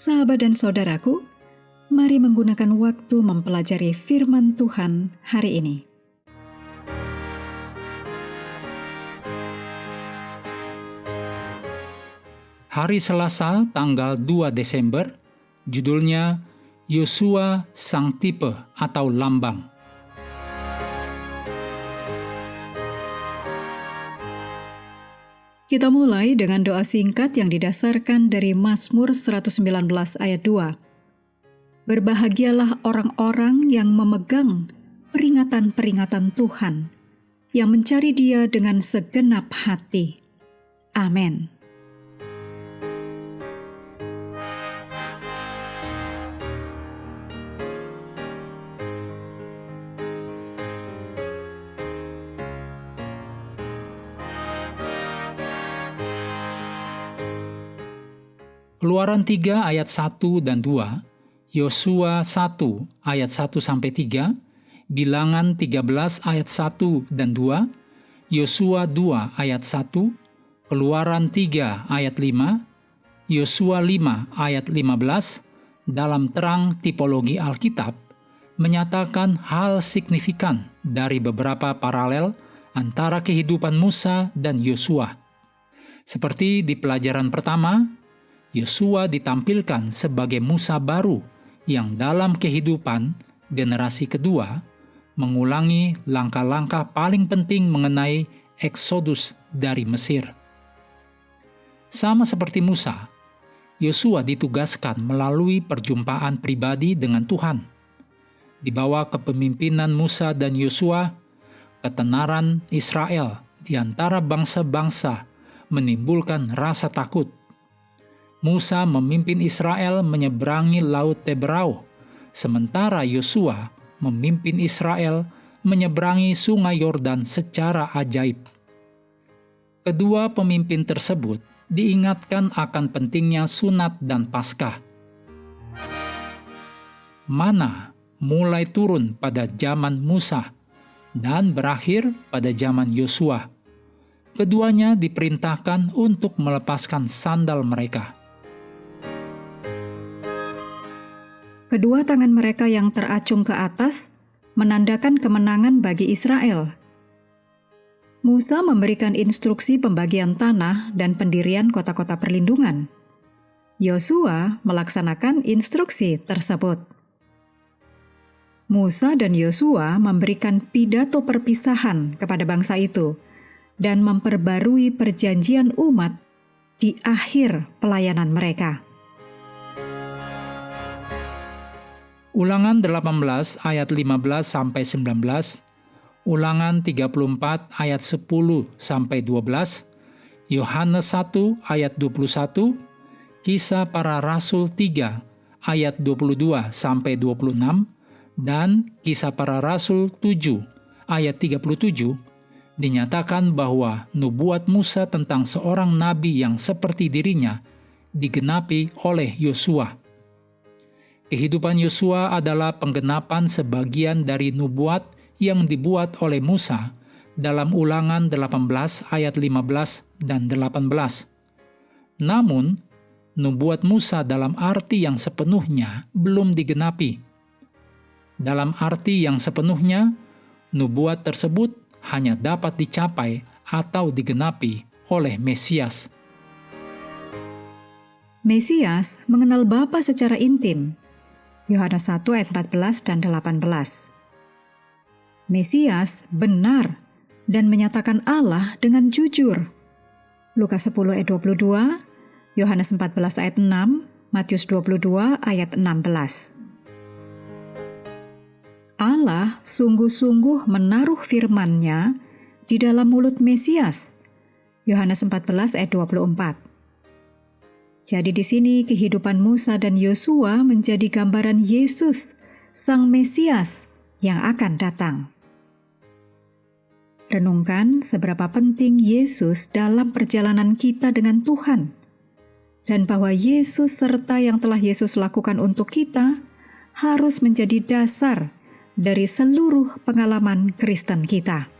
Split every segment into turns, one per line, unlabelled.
Sahabat dan saudaraku, mari menggunakan waktu mempelajari firman Tuhan hari ini.
Hari Selasa, tanggal 2 Desember, judulnya Yosua Sang Tipe atau Lambang.
Kita mulai dengan doa singkat yang didasarkan dari Mazmur 119 ayat 2. Berbahagialah orang-orang yang memegang peringatan-peringatan Tuhan, yang mencari Dia dengan segenap hati. Amin.
Keluaran 3 ayat 1 dan 2, Yosua 1 ayat 1-3, Bilangan 13 ayat 1 dan 2, Yosua 2 ayat 1, Keluaran 3 ayat 5, Yosua 5 ayat 15, dalam terang tipologi Alkitab, menyatakan hal signifikan dari beberapa paralel antara kehidupan Musa dan Yosua. Seperti di pelajaran pertama, Yosua ditampilkan sebagai Musa baru yang dalam kehidupan generasi kedua mengulangi langkah-langkah paling penting mengenai eksodus dari Mesir. Sama seperti Musa, Yosua ditugaskan melalui perjumpaan pribadi dengan Tuhan. Di bawah kepemimpinan Musa dan Yosua, ketenaran Israel di antara bangsa-bangsa menimbulkan rasa takut. Musa memimpin Israel menyeberangi Laut Teberau, sementara Yosua memimpin Israel menyeberangi Sungai Yordan secara ajaib. Kedua pemimpin tersebut diingatkan akan pentingnya sunat dan Paskah. Mana mulai turun pada zaman Musa dan berakhir pada zaman Yosua. Keduanya diperintahkan untuk melepaskan sandal mereka.
Kedua tangan mereka yang teracung ke atas menandakan kemenangan bagi Israel. Musa memberikan instruksi pembagian tanah dan pendirian kota-kota perlindungan. Yosua melaksanakan instruksi tersebut. Musa dan Yosua memberikan pidato perpisahan kepada bangsa itu dan memperbarui perjanjian umat di akhir pelayanan mereka.
Ulangan 18 ayat 15-19, Ulangan 34 ayat 10-12, Yohanes 1 ayat 21, Kisah Para Rasul 3 ayat 22-26, dan Kisah Para Rasul 7 ayat 37, dinyatakan bahwa nubuat Musa tentang seorang nabi yang seperti dirinya digenapi oleh Yosua. Kehidupan Yosua adalah penggenapan sebagian dari nubuat yang dibuat oleh Musa dalam Ulangan 18 ayat 15 dan 18. Namun, nubuat Musa dalam arti yang sepenuhnya belum digenapi. Dalam arti yang sepenuhnya, nubuat tersebut hanya dapat dicapai atau digenapi oleh Mesias.
Mesias mengenal Bapa secara intim. Yohanes 1 ayat 14 dan 18. Mesias benar dan menyatakan Allah dengan jujur. Lukas 10 ayat 22, Yohanes 14 ayat 6, Matius 22 ayat 16. Allah sungguh-sungguh menaruh firman-Nya di dalam mulut Mesias. Yohanes 14 ayat 24. Jadi di sini kehidupan Musa dan Yosua menjadi gambaran Yesus, Sang Mesias yang akan datang. Renungkan seberapa penting Yesus dalam perjalanan kita dengan Tuhan, dan bahwa Yesus serta yang telah Yesus lakukan untuk kita harus menjadi dasar dari seluruh pengalaman Kristen kita.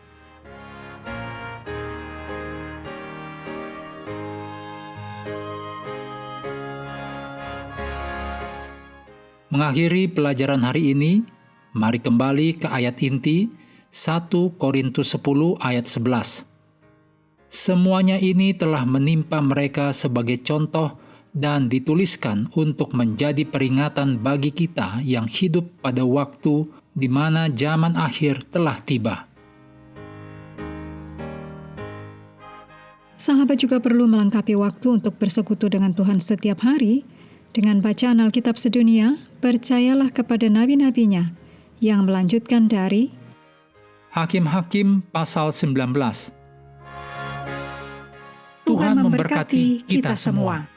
Mengakhiri pelajaran hari ini, mari kembali ke ayat inti 1 Korintus 10 ayat 11. Semuanya ini telah menimpa mereka sebagai contoh dan dituliskan untuk menjadi peringatan bagi kita yang hidup pada waktu di mana zaman akhir telah tiba.
Sahabat juga perlu melengkapi waktu untuk bersekutu dengan Tuhan setiap hari dengan bacaan Alkitab sedunia. Percayalah kepada nabi-nabinya yang melanjutkan dari
Hakim-Hakim pasal 19. Tuhan memberkati kita semua.